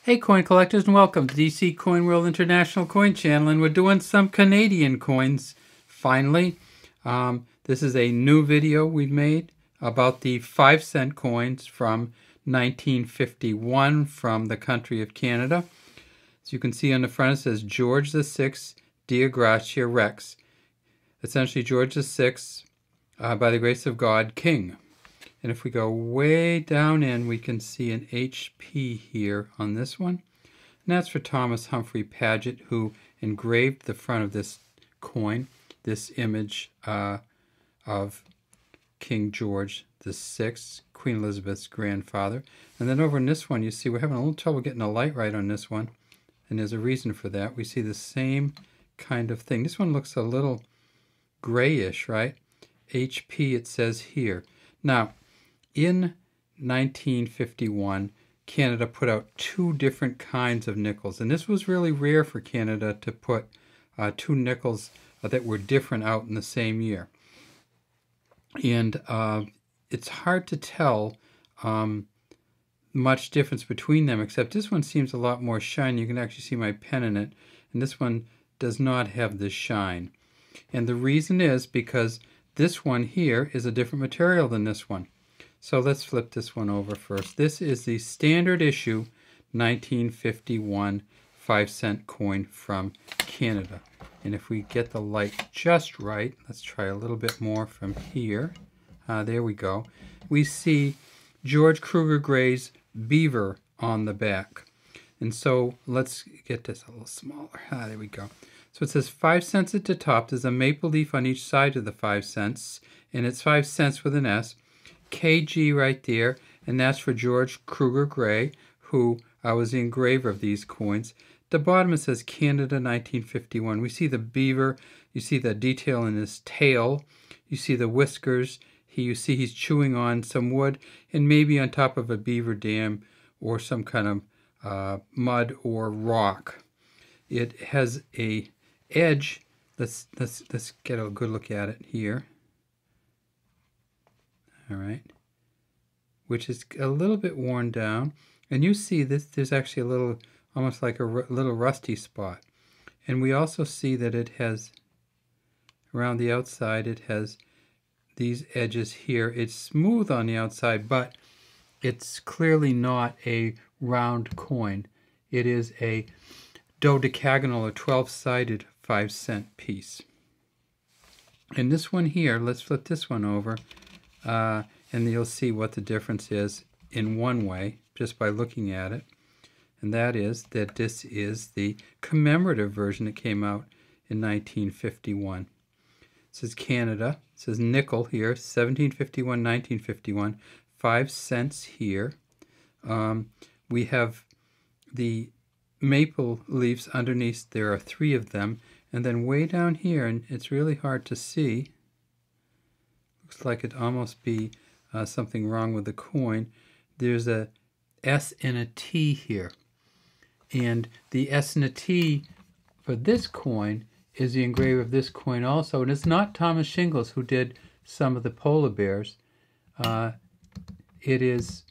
Hey coin collectors, and welcome to DC Coin World International Coin Channel, and we're doing some Canadian coins finally. This is a new video we've made about the 5-cent coins from 1951 from the country of Canada. As you can see on the front, it says George VI, Dea Gratia Rex. Essentially George VI, by the grace of God, King. And if we go way down in, we can see an HP here on this one. And that's for Thomas Humphrey Paget, who engraved the front of this coin, this image of King George VI, Queen Elizabeth's grandfather. And then over in this one, you see we're having a little trouble getting the light right on this one. And there's a reason for that. We see the same kind of thing. This one looks a little grayish, right? HP, it says here. Now, in 1951, Canada put out two different kinds of nickels, and this was really rare for Canada to put two nickels that were different out in the same year. And it's hard to tell much difference between them, except this one seems a lot more shiny. You can actually see my pen in it, and this one does not have this shine. And the reason is because this one here is a different material than this one. So let's flip this one over first. This is the standard issue 1951 5-cent coin from Canada. And if we get the light just right, let's try a little bit more from here. There we go. We see George Kruger Gray's beaver on the back. And so let's get this a little smaller. There we go. So it says 5 cents at the top. There's a maple leaf on each side of the 5 cents. And it's 5 cents with an S. KG right there, and that's for George Kruger Gray, who was the engraver of these coins. At the bottom it says Canada 1951. We see the beaver, you see the detail in his tail, you see the whiskers, you see he's chewing on some wood, and maybe on top of a beaver dam or some kind of mud or rock. It has a edge. Let's get a good look at it here. All right, which is a little bit worn down, and you see this, there's actually a little, almost like a little rusty spot. And we also see that it has, around the outside, it has these edges here. It's smooth on the outside, but it's clearly not a round coin. It is a dodecagonal or 12-sided 5-cent piece. And this one here, let's flip this one over. And you'll see what the difference is in one way, just by looking at it. And that is that this is the commemorative version that came out in 1951. It says Canada. It says nickel here, 1751, 1951. 5 cents here. We have the maple leaves underneath. There are 3 of them. And then way down here, and it's really hard to see, looks like it almost be something wrong with the coin. There's a S and a T here. And the S and a T for this coin is the engraver of this coin also. And it's not Thomas Shingles who did some of the polar bears. It is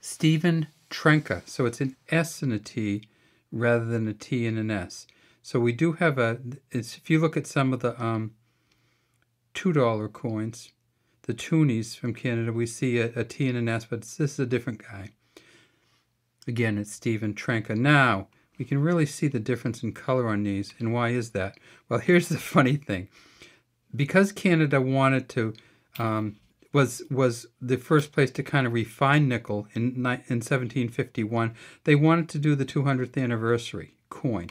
Stephen Trenka. So it's an S and a T rather than a T and an S. So we do have if you look at some of the $2 coins, the toonies from Canada, we see a T and an S, but this is a different guy. Again, it's Stephen Trenka. Now, we can really see the difference in color on these, and why is that? Well, here's the funny thing. Because Canada wanted to, was the first place to kind of refine nickel in 1751, they wanted to do the 200th anniversary coin.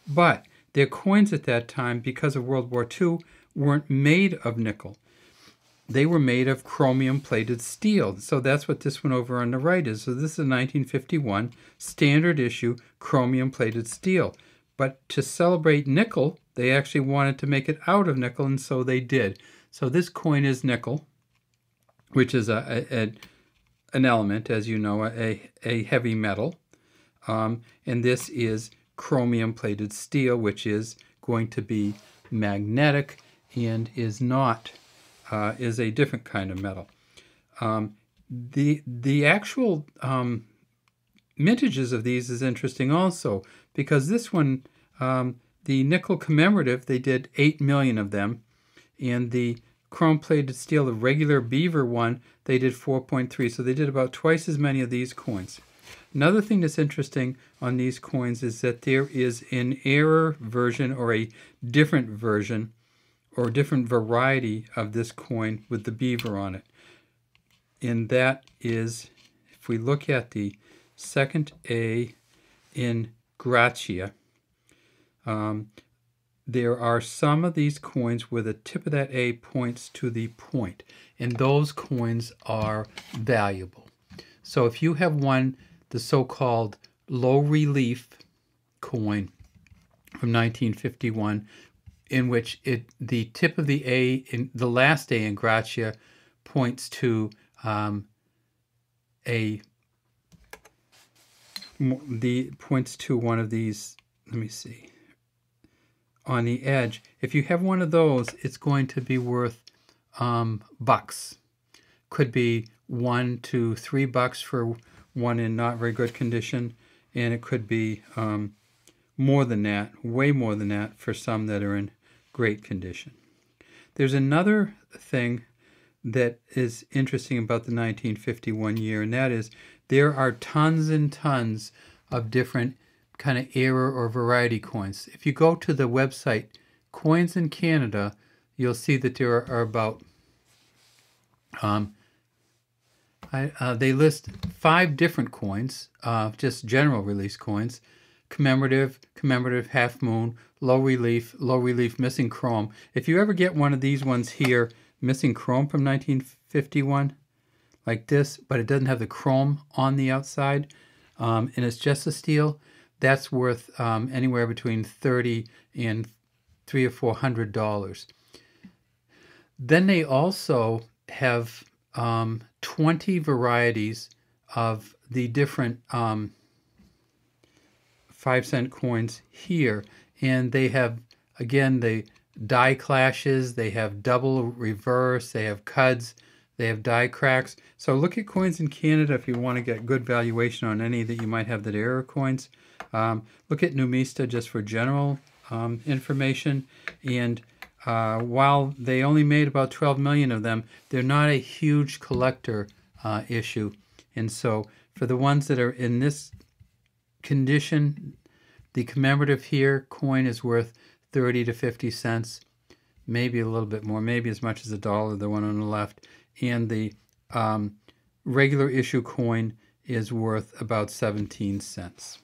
But their coins at that time, because of World War II, weren't made of nickel. They were made of chromium-plated steel. So that's what this one over on the right is. So this is a 1951 standard issue chromium-plated steel. But to celebrate nickel, they actually wanted to make it out of nickel, and so they did. So this coin is nickel, which is an element, as you know, a heavy metal. And this is chromium-plated steel, which is going to be magnetic and is not is a different kind of metal. The actual mintages of these is interesting also, because this one, the nickel commemorative, they did 8 million of them, and the chrome-plated steel, the regular beaver one, they did 4.3, so they did about twice as many of these coins. Another thing that's interesting on these coins is that there is an error version or a different version or different variety of this coin with the beaver on it. And that is, if we look at the second A in Gracia, there are some of these coins where the tip of that A points to the point, and those coins are valuable. So if you have one, the so-called low relief coin from 1951, in which the tip of the A, in the last A in Gracia, points to one of these. Let me see. On the edge, if you have one of those, it's going to be worth bucks. Could be $1 to $3 for one in not very good condition, and it could be more than that, way more than that, for some that are in great condition. There's another thing that is interesting about the 1951 year, and that is there are tons and tons of different kind of error or variety coins. If you go to the website Coins in Canada, you'll see that there are about they list 5 different coins, just general release coins: commemorative, half moon, low relief, missing chrome. If you ever get one of these ones here, missing chrome from 1951, like this, but it doesn't have the chrome on the outside, and it's just a steel, that's worth anywhere between $30 and $300 or $400. Then they also have 20 varieties of the different 5-cent coins here, and they have, again, the die clashes, they have double reverse, they have cuds, they have die cracks. So look at Coins in Canada if you want to get good valuation on any that you might have that error coins. Look at Numista just for general information. And while they only made about 12 million of them, they're not a huge collector issue. And so for the ones that are in this condition, the commemorative here coin is worth 30 to 50 cents, maybe a little bit more, maybe as much as $1, the one on the left. And the regular issue coin is worth about 17 cents.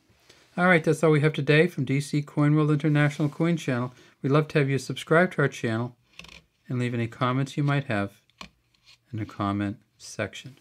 All right, that's all we have today from DC Coin World International Coin Channel. We'd love to have you subscribe to our channel and leave any comments you might have in the comment section.